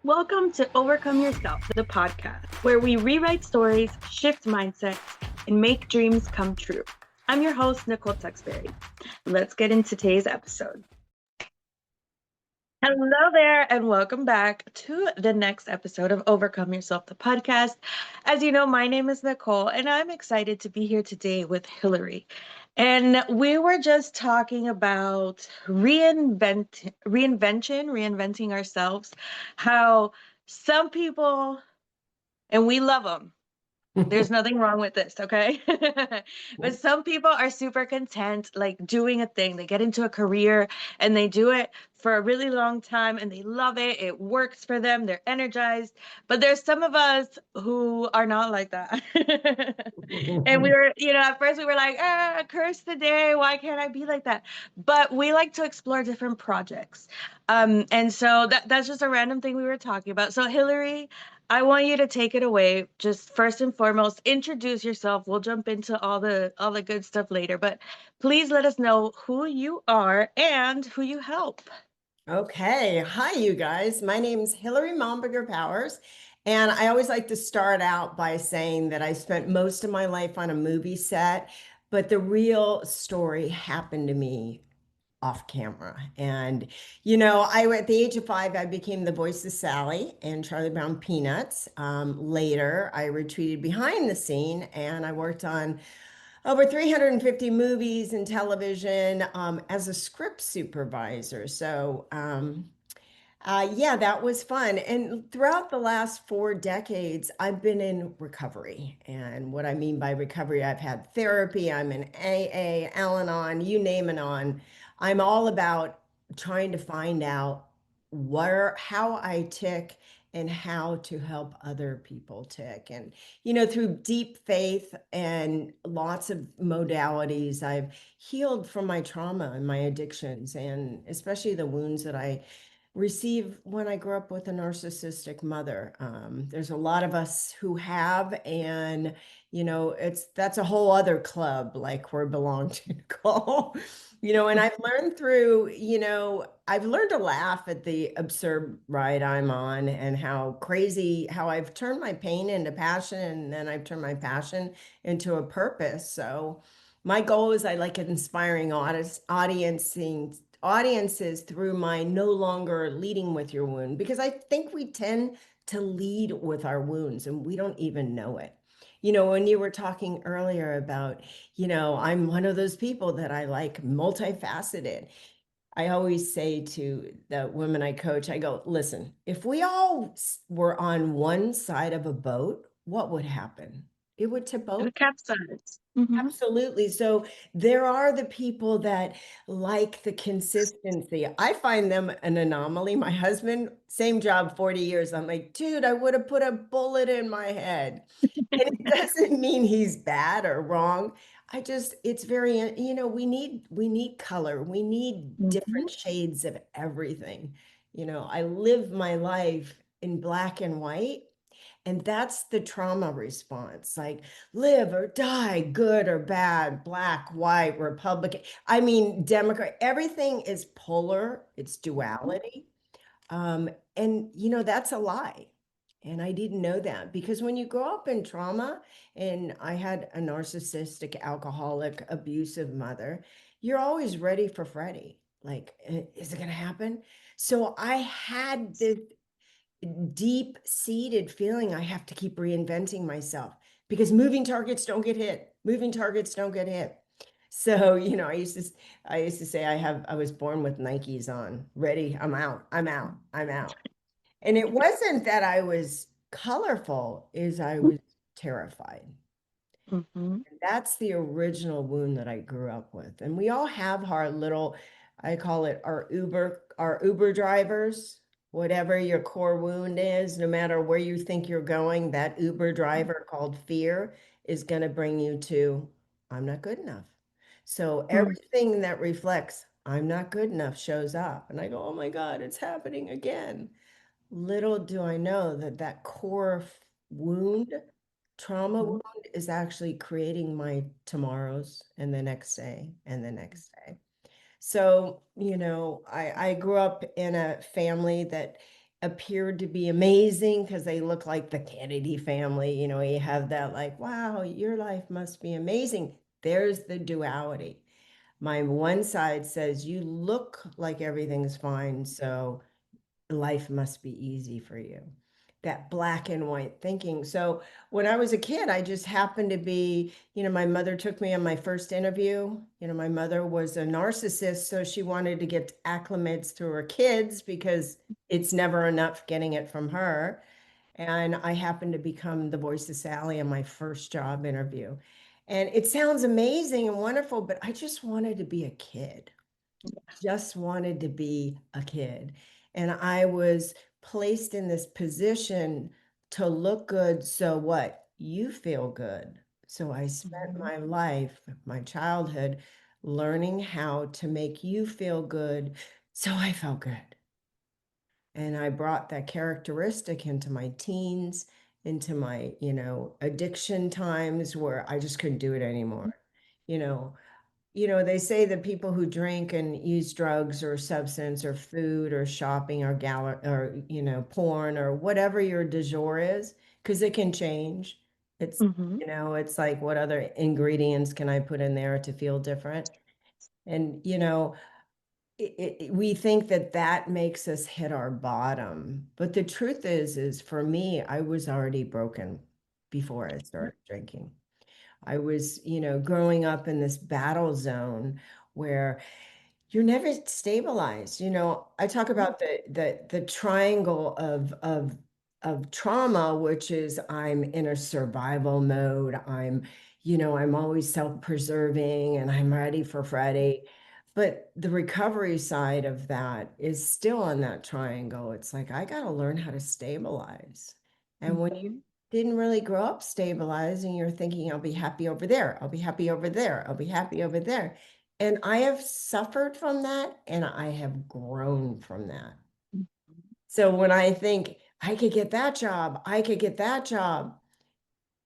Welcome to Overcome Yourself, the podcast, where we rewrite stories, shift mindsets, and make dreams come true. I'm your host, Nicole. Let's get into today's episode. Hello there, and welcome back to the next episode of Overcome Yourself, the podcast. As you know, my name is Nicole, and I'm excited to be here today with Hilary. And we were just talking about reinventing ourselves, how some people, and we love them, there's nothing wrong with this, okay? But some people are super content, like doing a thing. They get into a career and they do it for a really long time and they love it. It works for them. They're energized. But there's some of us who are not like that. And we were, at first we were like, curse the day. Why can't I be like that? But we like to explore different projects. And so that's just a random thing we were talking about. So Hilary, I want you to take it away. Just first and foremost, introduce yourself. We'll jump into all the good stuff later, but please let us know who you are and who you help. Okay. Hi, you guys. My name is Hilary Momberger Powers. And I always like to start out by saying that I spent most of my life on a movie set, but the real story happened to me off camera. And, at the age of 5, I became the voice of Sally and Charlie Brown Peanuts. Later, I retreated behind the scene and I worked on over 350 movies and television as a script supervisor. Yeah, that was fun. And throughout the last 4 decades, I've been in recovery. And what I mean by recovery, I've had therapy, I'm in AA, Al-Anon, you name it on. I'm all about trying to find out how I tick and how to help other people tick. And, through deep faith and lots of modalities, I've healed from my trauma and my addictions, and especially the wounds that I receive when I grew up with a narcissistic mother. There's a lot of us who have, and that's a whole other club, like we belong to, Nicole. And I've learned to laugh at the absurd ride I'm on and how I've turned my pain into passion, and then I've turned my passion into a purpose. So my goal is I like inspiring audiences through my no longer leading with your wound, because I think we tend to lead with our wounds and we don't even know it. When you were talking earlier about, I'm one of those people that I like multifaceted. I always say to the women I coach, I go, listen, if we all were on one side of a boat, what would happen? It would tip over. The capsize. Mm-hmm. Absolutely. So there are the people that like the consistency. I find them an anomaly. My husband, same job, 40 years. I'm like, dude, I would have put a bullet in my head. And it doesn't mean he's bad or wrong. It's very, we need color. We need Mm-hmm. different shades of everything. I live my life in black and white. And that's the trauma response, like live or die, good or bad, black, white, Republican. I mean, Democrat, everything is polar, it's duality. And, that's a lie. And I didn't know that, because when you grow up in trauma, and I had a narcissistic, alcoholic, abusive mother, you're always ready for Freddy. Like, is it going to happen? So I had this deep-seated feeling I have to keep reinventing myself, because moving targets don't get hit. Moving targets don't get hit. So, I used to say I was born with Nikes on. Ready, I'm out, I'm out, I'm out. And it wasn't that I was colorful, is I was terrified. Mm-hmm. That's the original wound that I grew up with. And we all have our little, I call it our Uber drivers. Whatever your core wound is, no matter where you think you're going, that Uber driver called fear is going to bring you to, I'm not good enough. So everything that reflects, I'm not good enough, shows up. And I go, oh my God, it's happening again. Little do I know that that core wound, trauma Mm-hmm. wound, is actually creating my tomorrows and the next day and the next day. So, I grew up in a family that appeared to be amazing because they look like the Kennedy family. You know, you have that like, wow, your life must be amazing. There's the duality. My one side says, you look like everything's fine, so life must be easy for you. That black and white thinking. So when I was a kid, I just happened to be, my mother took me on my first interview. My mother was a narcissist, so she wanted to get acclimates to her kids because it's never enough getting it from her. And I happened to become the voice of Sally in my first job interview. And it sounds amazing and wonderful, but I just wanted to be a kid, just wanted to be a kid. And I was placed in this position to look good. So what? You feel good. So I spent Mhm. my life, my childhood, learning how to make you feel good. So I felt good. And I brought that characteristic into my teens, into my, addiction times where I just couldn't do it anymore. You know, they say that people who drink and use drugs or substance or food or shopping or or, porn or whatever your du jour is, because it can change. It's, Mhm. it's like, what other ingredients can I put in there to feel different? And, we think that that makes us hit our bottom. But the truth is for me, I was already broken before I started drinking. I was, growing up in this battle zone where you're never stabilized. I talk about the triangle of trauma, which is I'm in a survival mode. I'm always self-preserving and I'm ready for Friday. But the recovery side of that is still on that triangle. It's like I got to learn how to stabilize. And when you Mhm. didn't really grow up stabilizing, you're thinking, I'll be happy over there. I'll be happy over there. I'll be happy over there. And I have suffered from that and I have grown from that. Mhm. So when I think I could get that job, I could get that job,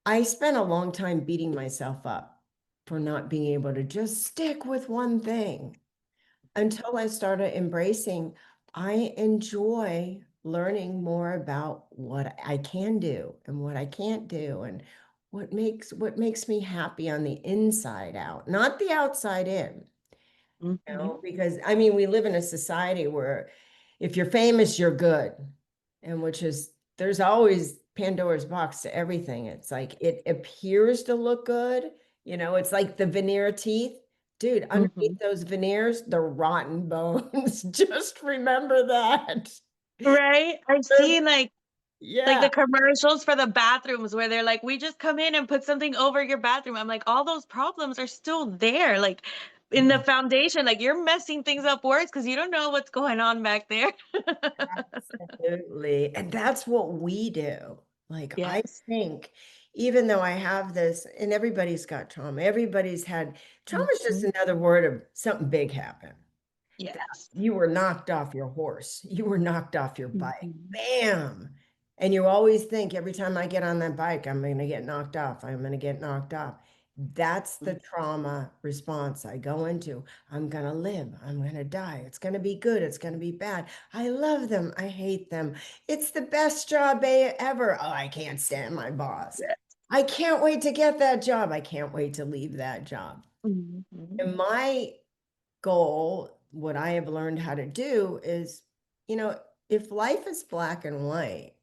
I spent a long time beating myself up for not being able to just stick with one thing until I started embracing, I enjoy learning more about what I can do and what I can't do and what makes me happy on the inside out, not the outside in. Mhm. Because I mean, we live in a society where if you're famous, you're good. And which is, there's always Pandora's box to everything. It's like it appears to look good. It's like the veneer teeth. Dude, underneath Mhm. those veneers, the rotten bones. Just remember that. Right? I've They're- seen like yeah. the commercials for the bathrooms where they're like, "We just come in and put something over your bathroom." I'm like, all those problems are still there, like in the foundation. Like you're messing things up worse because you don't know what's going on back there. Absolutely. And that's what we do. Like, I Yes. think, even though I have this, and everybody's got trauma, everybody's had trauma is just Mhm. another word of something big happened. That Yes. you were knocked off your horse, you were knocked off your bike. Mhm. Bam. And you always think every time I get on that bike, I'm going to get knocked off. I'm going to get knocked off. That's the trauma response I go into. I'm going to live. I'm going to die. It's going to be good. It's going to be bad. I love them. I hate them. It's the best job ever. Oh, I can't stand my boss. Yeah. I can't wait to get that job. I can't wait to leave that job. Mhm. And my goal, what I have learned how to do is, you know, if life is black and white,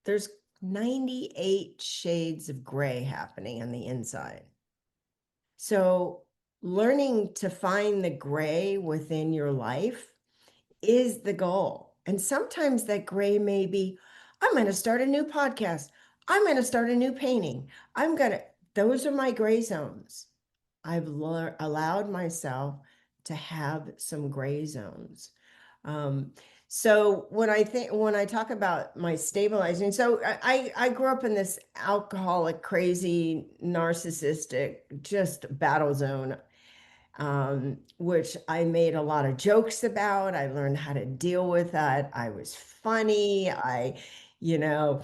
there's 98 shades of gray happening on the inside. So learning to find the gray within your life is the goal. And sometimes that gray may be, I'm going to start a new podcast. I'm going to start a new painting. Those are my gray zones. Allowed myself to have some gray zones. Um, so when I talk about my stabilizing, so I grew up in this alcoholic, crazy, narcissistic, just battle zone, which I made a lot of jokes about. I learned how to deal with that. I was funny. You know,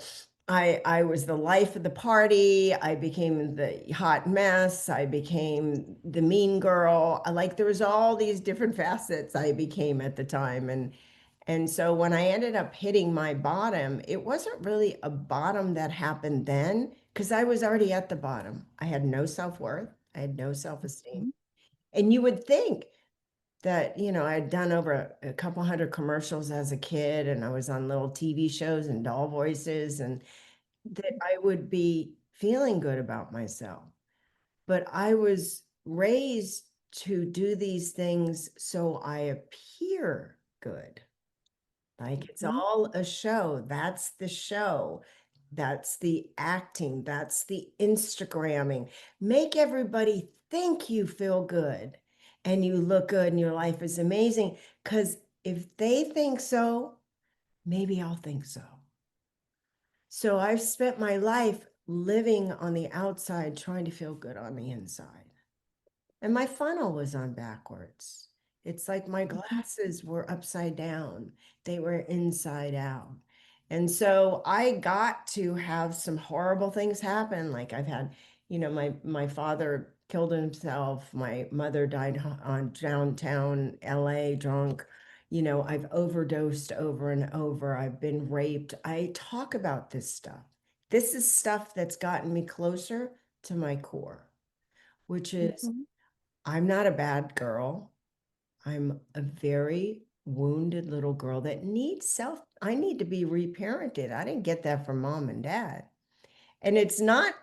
I was the life of the party. I became the hot mess. I became the mean girl. Like there was all these different facets I became at the time. And so when I ended up hitting my bottom, it wasn't really a bottom that happened then because I was already at the bottom. I had no self-worth, I had no self-esteem. Mhm. And you would think that, I had done over a couple hundred commercials as a kid, and I was on little TV shows and doll voices, and that I would be feeling good about myself. But I was raised to do these things so I appear good. Like it's Mhm. all a show. That's the show. That's the acting. That's the Instagramming. Make everybody think you feel good and you look good and your life is amazing. Because if they think so, maybe I'll think so. So I've spent my life living on the outside, trying to feel good on the inside. And my funnel was on backwards. It's like my glasses were upside down. They were inside out. And so I got to have some horrible things happen. Like I've had, my father killed himself. My mother died on downtown LA drunk. I've overdosed over and over. I've been raped. I talk about this stuff. This is stuff that's gotten me closer to my core, which is Mhm. I'm not a bad girl. I'm a very wounded little girl that needs I need to be reparented. I didn't get that from mom and dad. And it's not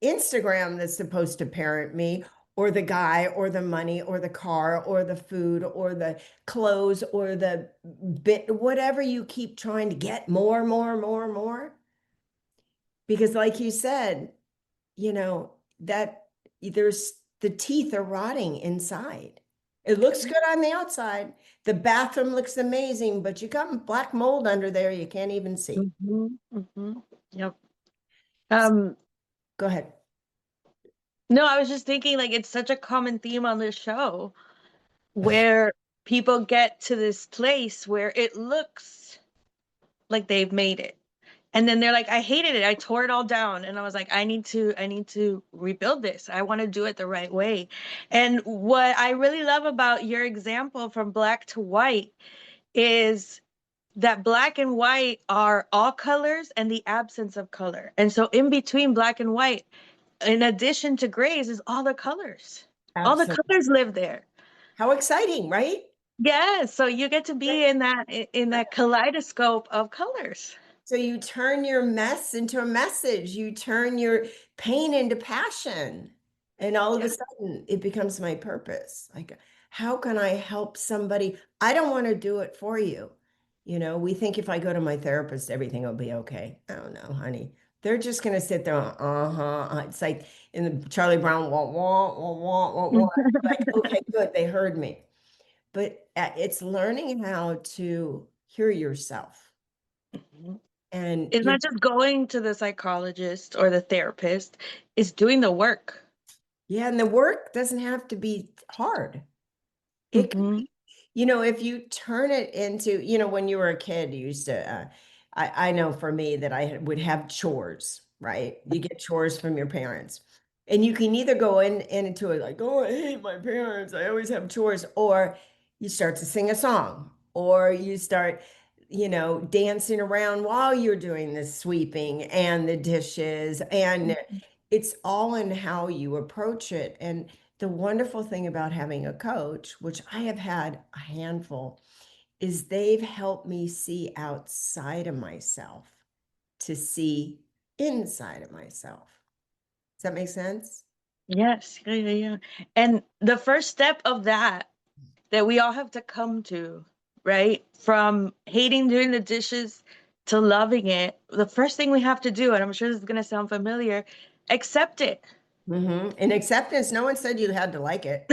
Instagram that's supposed to parent me, or the guy, or the money, or the car, or the food, or the clothes, or the bit, whatever you keep trying to get more, more, more, more. Because, like you said, that there's the teeth are rotting inside. It looks good on the outside. The bathroom looks amazing, but you got black mold under there you can't even see. Mhm. Mhm. Yep. So, Um, go ahead. no, I was just thinking like it's such a common theme on this show where people get to this place where it looks like they've made it. And then they're like, I hated it. I tore it all down. And I was like, I need to rebuild this. I want to do it the right way. And what I really love about your example from black to white is that black and white are all colors and the absence of color. And so in between black and white, in addition to grays, is all the colors. All the Absolutely. colors live there. How exciting, right? Yes, so you get to be in that kaleidoscope of colors. So you turn your mess into a message. You turn your pain into passion. And all of Yeah. a sudden, it becomes my purpose. Like, how can I help somebody? I don't want to do it for you. We think if I go to my therapist, everything will be okay. I don't know, honey. They're just going to sit there, uh-huh. It's like in the Charlie Brown, wah, wah, wah, wah, wah, wah. Like, okay, good, they heard me. But it's learning how to hear yourself. Mhm. And It's not just going to the psychologist or the therapist, it's doing the work. yeah, and the work doesn't have to be hard. It could Mhm. be, if you turn it into, when you were a kid, you used to, I know for me that I would have chores, right? You get chores from your parents. And you can either go into it like, oh, I hate my parents. I always have chores. Or you start to sing a song, or you start, dancing around while you're doing the sweeping and the dishes. And it's all in how you approach it. And the wonderful thing about having a coach, which I have had a handful, is they've helped me see outside of myself to see inside of myself. Does that make sense? Yes, yeah, yeah, yeah. And the first step of that we all have to come to, right? From hating doing the dishes to loving it, the first thing we have to do, and I'm sure this is going to sound familiar, accept it. And acceptance, no one said you had to like it.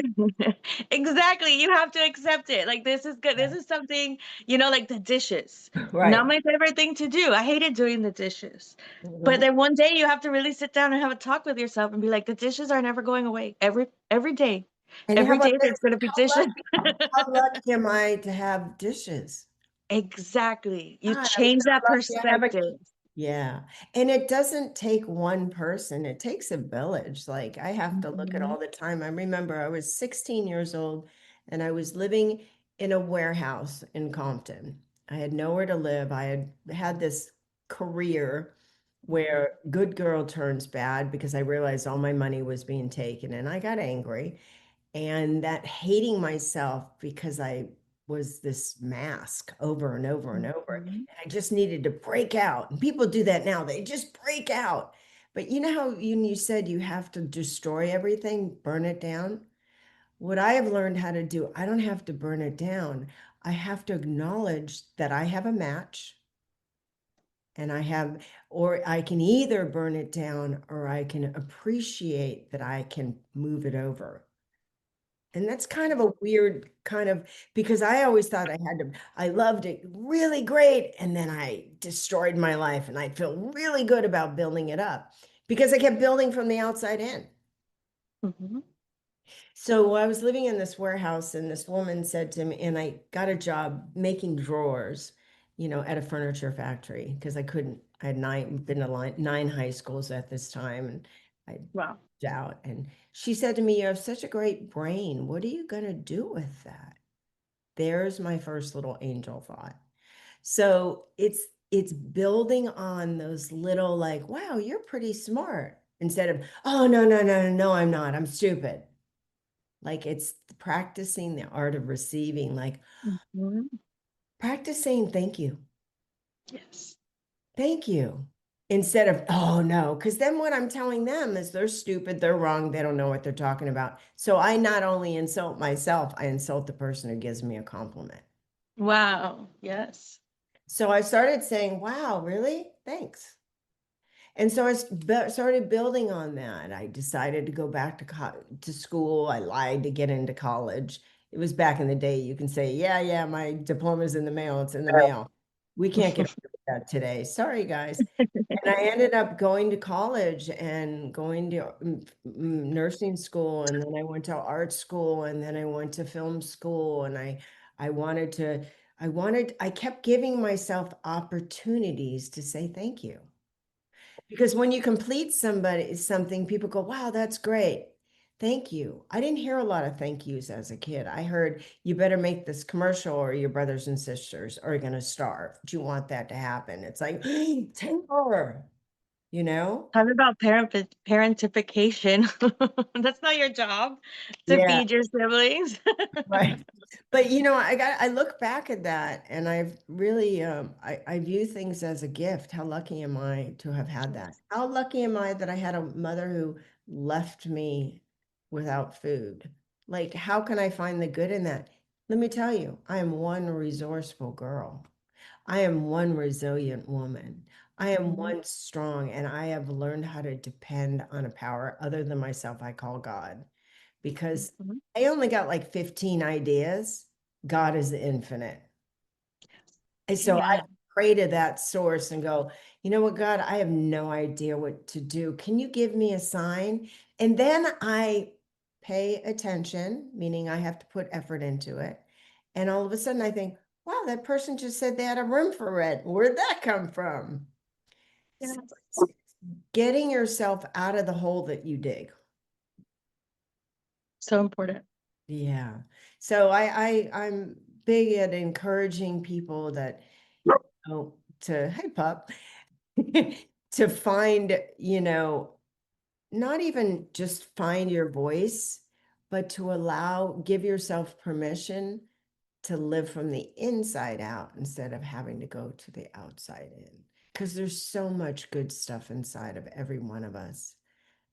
Exactly. You have to accept it. Like this is good. This is something, like the dishes. Not Right. my favorite thing to do. I hated doing the dishes. But Mhm. then one day you have to really sit down and have a talk with yourself and be like, the dishes are never going away. Every day. And how Every about day this? there's gonna be dishes. How lucky am I to have dishes? Exactly. You God, I'm change so that lucky to have a perspective. yeah. And it doesn't take one person, it takes a village. Like I have to look at Mhm. all the time. I remember I was 16 years old and I was living in a warehouse in Compton. I had nowhere to live. I had this career where good girl turns bad because I realized all my money was being taken and I got angry. And that hating myself because I was this mask over and over and over. Mhm. And I just needed to break out. And people do that now, they just break out. But you know how you said you have to destroy everything, burn it down? What I have learned how to do, I don't have to burn it down. I have to acknowledge that I have a match and or I can either burn it down or I can appreciate that I can move it over. And that's kind of a weird kind of, because I always thought I loved it really great. And then I destroyed my life and I feel really good about building it up because I kept building from the outside in. Mhm. So I was living in this warehouse and this woman said to me, and I got a job making drawers, at a furniture factory because I had been to 9 high schools at this time and I Wow. out. And she said to me, "You have such a great brain. What are you going to do with that?" There's my first little angel thought. So it's building on those little like, wow, you're pretty smart instead of, oh, no, no, no, no, no, I'm not. I'm stupid. Like it's practicing the art of receiving, like Mhm. practice saying thank you. Yes. Thank you. Instead of, oh no, because then what I'm telling them is they're stupid, they're wrong, they don't know what they're talking about. So I not only insult myself, I insult the person who gives me a compliment. Wow. Yes. So I started saying, wow, really? Thanks. And so started building on that. I decided to go back to school. I lied to get into college. It was back in the day. You can say, yeah, yeah, my diploma's in the mail. It's in the mail. We can't get away with that today. Sorry, guys. And I ended up going to college and going to nursing school. And then I went to art school and then I went to film school. And I wanted to, I kept giving myself opportunities to say thank you. Because when you complete something, people go, wow, that's great. Thank you. I didn't hear a lot of thank yous as a kid. I heard you better make this commercial or your brothers and sisters are going to starve. Do you want that to happen? It's like, temper, you know? Talk about parentification. That's not your job to Yeah. feed your siblings. Right. But I look back at that and I've really I view things as a gift. How lucky am I to have had that? Yes. How lucky am I that I had a mother who left me without food? Like, how can I find the good in that? Let me tell you, I am one resourceful girl. I am one resilient woman. I am Mhm. one strong, and I have learned how to depend on a power other than myself, I call God because Mhm. I only got like 15 ideas. God is infinite. And so I Amen. pray to that source and go, you know what, God, I have no idea what to do. Can you give me a sign? And then I pay attention, meaning I have to put effort into it. And all of a sudden I think, wow, that person just said they had a room for rent. Where'd that come from? So Yes. it's getting yourself out of the hole that you dig. So important. Yeah. So I'm big at encouraging people that hey pup, to find, not even just find your voice, but to give yourself permission to live from the inside out instead of having to go to the outside in. Because there's so much good stuff inside of every one of us.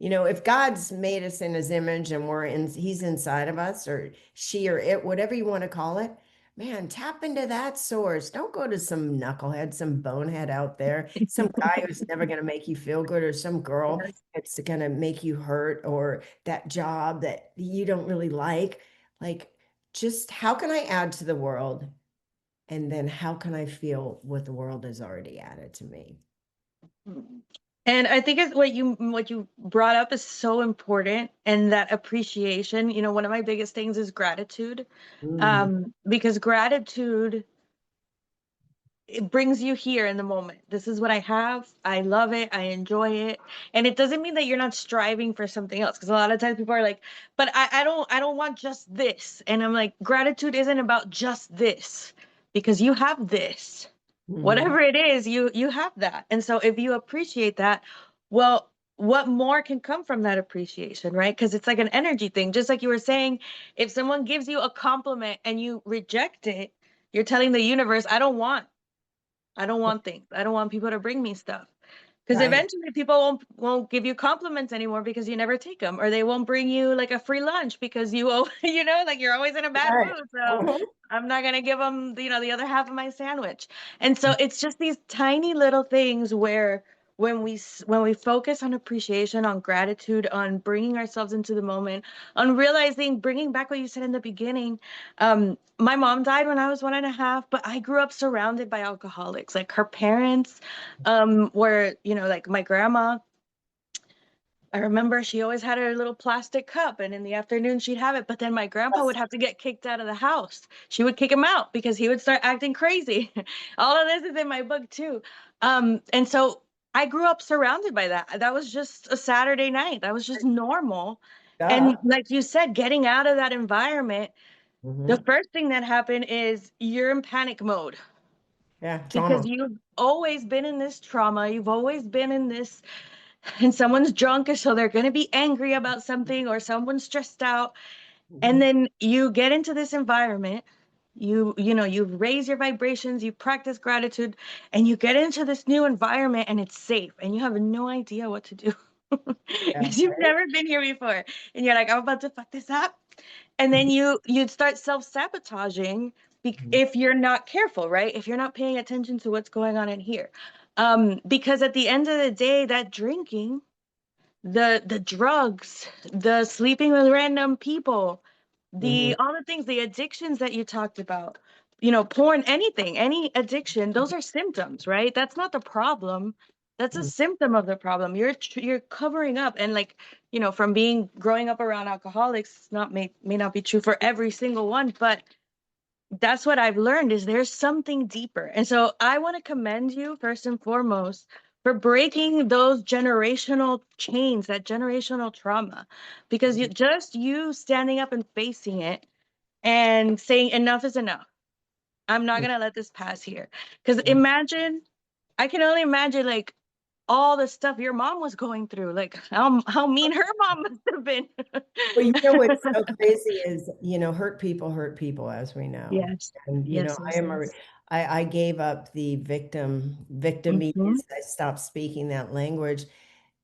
If God's made us in his image and he's inside of us or she or it, whatever you want to call it, man, tap into that source. Don't go to some knucklehead, some bonehead out there, some guy who's never going to make you feel good or some girl Yes. that's going to make you hurt or that job that you don't really like. Like, just how can I add to the world? And then how can I feel what the world has already added to me? Mm. And I think it's what you brought up is so important, and that appreciation. One of my biggest things is gratitude. Mm. Because gratitude, it brings you here in the moment. This is what I have. I love it. I enjoy it. And it doesn't mean that you're not striving for something else. Because a lot of times people are like, but I don't want just this. And I'm like, gratitude isn't about just this. because you have this. Mhm. Whatever it is, you have that. And so if you appreciate that, well, what more can come from that appreciation, right? Because it's like an energy thing. Just like you were saying, if someone gives you a compliment and you reject it, you're telling the universe, I don't want things. I don't want people to bring me stuff. Because Right. eventually people won't give you compliments anymore because you never take them, or they won't bring you like a free lunch because like you're always in a bad Right. mood. So Mhm. I'm not gonna give them, the other half of my sandwich. And so it's just these tiny little things where when we focus on appreciation, on gratitude, on bringing ourselves into the moment, on realizing, bringing back what you said in the beginning. My mom died when I was 1.5, but I grew up surrounded by alcoholics. Like her parents where like my grandma, I remember she always had her little plastic cup, and in the afternoon she'd have it, but then my grandpa would have to get kicked out of the house. She would kick him out because he would start acting crazy. All of this is in my book too. And so I grew up surrounded by that. That was just a Saturday night. That was just normal. Duh. And like you said, getting out of that environment, the Mhm. first thing that happened is you're in panic mode Yeah. because Trauma. you've always been in this trauma. You've always been in this, and someone's drunk, so they're going to be angry about something, or someone's stressed out. And Mhm. then you get into this environment, you raise your vibrations, you practice gratitude, and you get into this new environment and it's safe and you have no idea what to do Yeah. because you've never been here before. And you're like, I'm about to fuck this up. And then you'd start self-sabotaging Mhm. if you're not careful, right? If you're not paying attention to what's going on in here. Because at the end of the day, that drinking, the drugs, the sleeping with random people, Mhm. the all the things, the addictions that you talked about, porn, anything, any addiction, those are symptoms, right? That's not the problem. That's a Mhm. symptom of the problem. You're covering up. And like, from growing up around alcoholics, it's not may not be true for every single one, but that's what I've learned, is there's something deeper. And so I want to commend you first and foremost for breaking those generational chains, that generational trauma, because you standing up and facing it and saying enough is enough. I'm not going to let this pass here. Because Mhm. I can only imagine like all the stuff your mom was going through, like how mean her mom must have been. Well, what's so crazy is, hurt people, as we know. Yes. And, Yes, yes, yes. I gave up the victimese. Hmm. I stopped speaking that language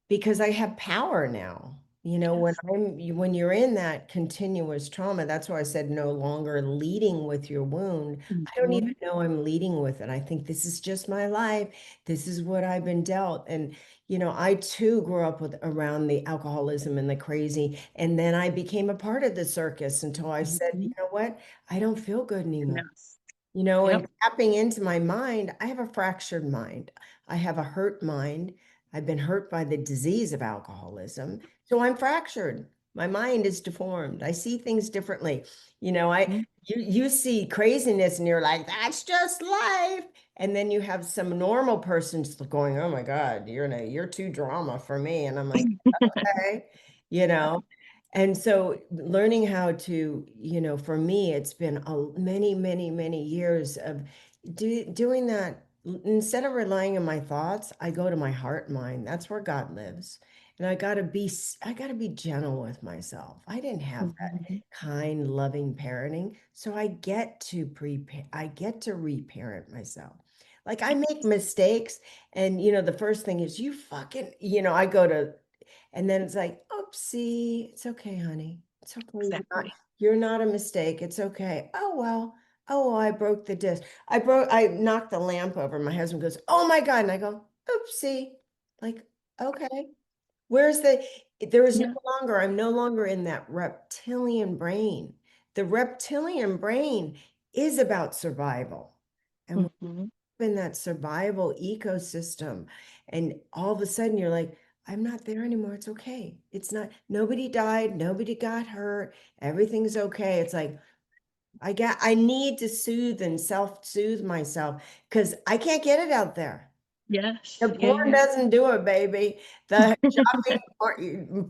because I have power now. Yes. When you're in that continuous trauma, that's why I said no longer leading with your wound. I don't even Hmm. know I'm leading with it. I think this is just my life. This is what I've been dealt. And I too grew up with around the alcoholism and the crazy. And then I became a part of the circus until I said, you Hmm. know what? I don't feel good anymore. Yes. And Yep. tapping into my mind, I have a fractured mind. I have a hurt mind. I've been hurt by the disease of alcoholism. So I'm fractured. My mind is deformed. I see things differently. Mhm. You see craziness and you're like, that's just life. And then you have some normal person just going, oh my God, you're too drama for me. And I'm like, okay, you know. And so learning how to, for me, it's been many, many, many years of doing that. Instead of relying on my thoughts, I go to my heart mind. That's where God lives. And I got to be gentle with myself. I didn't have that Mhm. kind, loving parenting. So I get to reparent myself. Like I make mistakes and the first thing is you fucking, I go to and then it's like, oopsie, it's okay, honey. It's okay. Exactly. You're not a mistake. It's okay. Oh, well. Oh, well, I broke the disc. I knocked the lamp over. My husband goes, oh my God. And I go, oopsie. Like, okay. Where's Yeah. I'm no longer in that reptilian brain. The reptilian brain is about survival. And Hmm. in that survival ecosystem. And all of a sudden you're like, I'm not there anymore. It's okay. It's not, nobody died, nobody got hurt, everything's okay. It's like, I need to soothe and self-soothe myself because I can't get it out there. Yes. The Yeah. porn Yeah. doesn't do it, baby. The shopping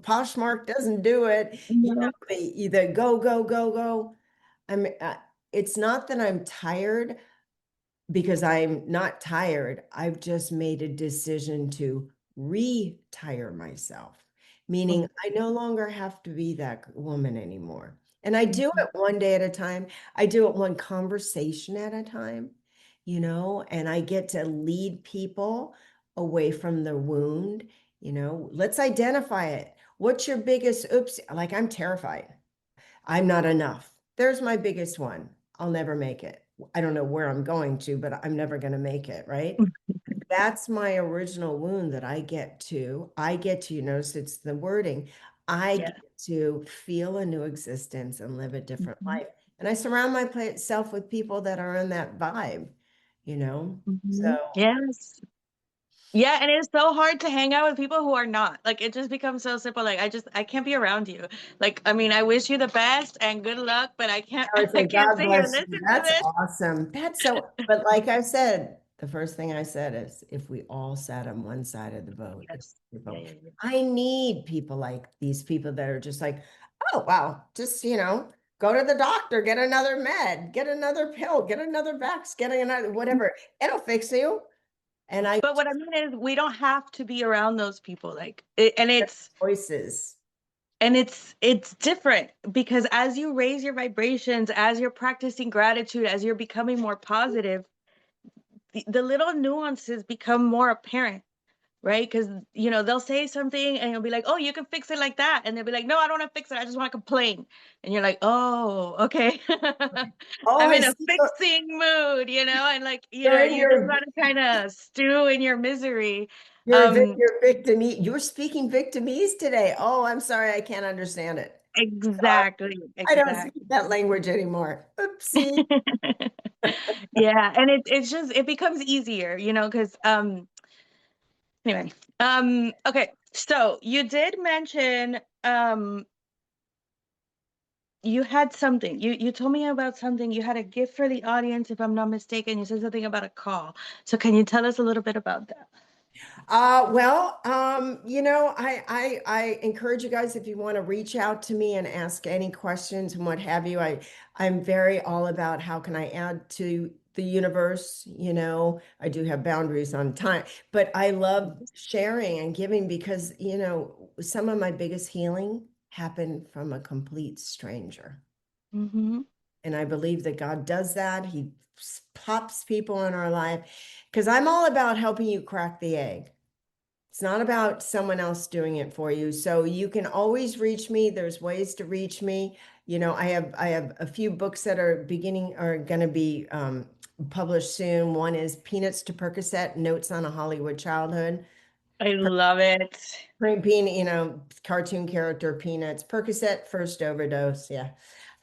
Poshmark doesn't do it. No. The go, go, go, go. I'm, it's not that I'm tired. because I'm not tired. I've just made a decision to retire myself, meaning Mhm. I no longer have to be that woman anymore. And I do Mhm. it one day at a time. I do it one conversation at a time, and I get to lead people away from the wound. Let's identify it. What's your biggest oops? Like, I'm terrified. I'm not enough. There's my biggest one. I'll never make it. I don't know where I'm going to, but I'm never going to make it, right? That's my original wound that I get to, notice it's the wording. I Yeah. get to feel a new existence and live a different Mhm. life. And I surround myself with people that are in that vibe, you know? Mhm. So Yes. Yeah, and it's so hard to hang out with people who are not. Like it just becomes so simple. Like I can't be around you. Like I mean, I wish you the best and good luck, but I can't I would I say, can't God sit here and bless listen you. to That's this. awesome. But like I said, the first thing I said is if we all sat on one side of the boat, Yes. Yeah, people, yeah, yeah. I need people like these people that are just like, oh, wow, just, go to the doctor, get another med, get another pill, get another vax, get another, whatever. It'll fix you. And I But what I mean is we don't have to be around those people. And choices. it's different because as you raise your vibrations, as you're practicing gratitude, as you're becoming more positive, the little nuances become more apparent, right? Because they'll say something and you'll be like, oh, you can fix it like that, and they'll be like, no, I don't want to fix it, I just want to complain. And you're like, oh, okay. Oh, I'm I in a see. fixing mood, and like You're in you just your want to kind of stew in your misery. um you're victim. You're speaking victimese today. Oh, I'm sorry, I can't understand it. exactly, I don't speak exactly. that language anymore. Oopsie. Yeah, and it's just it becomes easier, because anyway. Okay, so you did mention you had something. You told me about something. You had a gift for the audience, if I'm not mistaken. You said something about a call. So can you tell us a little bit about that? I encourage you guys if you want to reach out to me and ask any questions and what have you. I'm very all about how can I add to the universe. I do have boundaries on time, but I love sharing and giving because, some of my biggest healing happened from a complete stranger. Mm-hmm. And I believe that God does that. He pops people in our life because I'm all about helping you crack the egg. It's not about someone else doing it for you. So you can always reach me. There's ways to reach me. I have a few books that are going to be published soon. One is Peanuts to Percocet, Notes on a Hollywood Childhood. I love it. Peanut, cartoon character Peanuts, Percocet, first overdose. Yeah.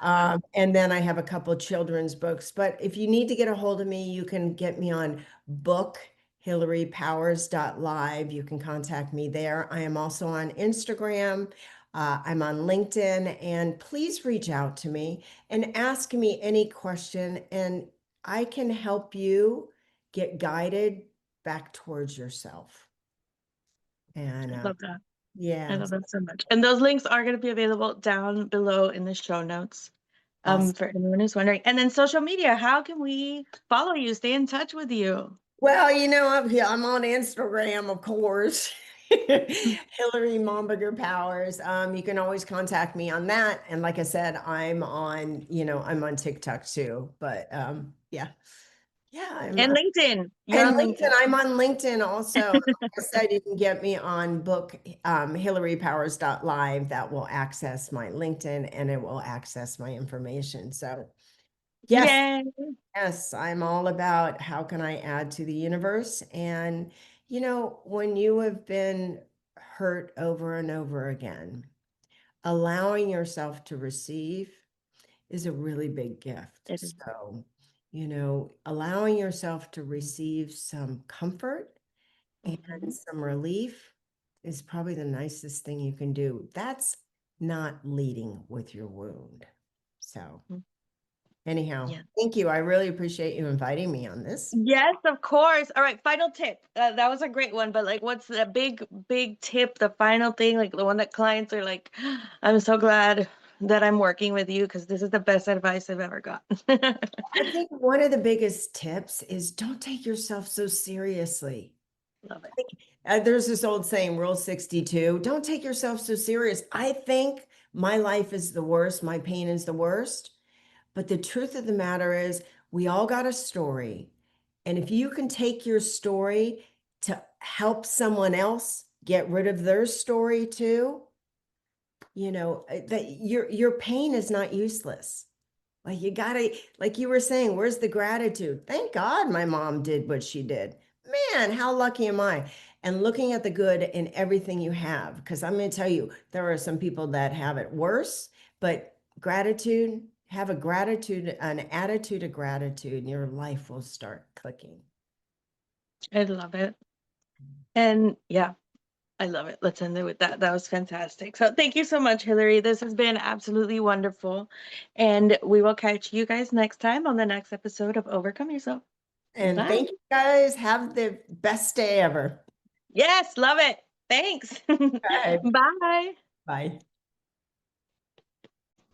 And then I have a couple children's books. But if you need to get a hold of me, you can get me on book hilarypowers.live. You can contact me there. I am also on Instagram. I'm on LinkedIn. And please reach out to me and ask me any question, and I can help you get guided back towards yourself. And I love that. I yeah, love that so much. And those links are going to be available down below in the show notes, awesome. for anyone who's wondering. And then social media, how can we follow you, stay in touch with you? Well, I'm on Instagram, of course. Hilary Momberger Powers. You can always contact me on that. And like I said, I'm on TikTok too. But yeah. Yeah, And LinkedIn. You're and on LinkedIn, LinkedIn. I'm on LinkedIn also. Like I said, you can get me on book hilarypowers.live. That will access my LinkedIn and it will access my information. So yes, Yay. yes, I'm all about how can I add to the universe. And, when you have been hurt over and over again, allowing yourself to receive is a really big gift. It is. So, allowing yourself to receive some comfort and Mhm. some relief is probably the nicest thing you can do. That's not leading with your wound. So, Mm. anyhow, Yeah. thank you. I really appreciate you inviting me on this. Yes, of course. All right, final tip. That was a great one, but like, what's the big tip, the final thing, like the one that clients are like, I'm so glad that I'm working with you because this is the best advice I've ever gotten. I think one of the biggest tips is don't take yourself so seriously. Love it. There's this old saying, Rule 62, don't take yourself so serious. I think my life is the worst, my pain is the worst. But the truth of the matter is, we all got a story. And if you can take your story to help someone else get rid of their story too, that your pain is not useless. Like you gotta, like you were saying, where's the gratitude? Thank God my mom did what she did. Man, how lucky am I? And looking at the good in everything you have, because I'm going to tell you, there are some people that have it worse, but gratitude, have an attitude of gratitude, and your life will start clicking. I love it. And yeah, I love it. Let's end it with that. That was fantastic. So thank you so much, Hilary. This has been absolutely wonderful. And we will catch you guys next time on the next episode of Overcome Yourself. And Bye. thank you guys. Have the best day ever. Yes, love it. Thanks. Bye. Bye. Bye.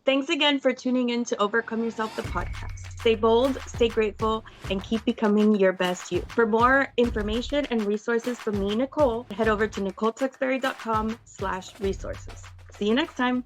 Thanks again for tuning in to Overcome Yourself, the podcast. Stay bold, stay grateful, and keep becoming your best you. For more information and resources from me, Nicole, head over to nicoletexberry.com/resources. See you next time.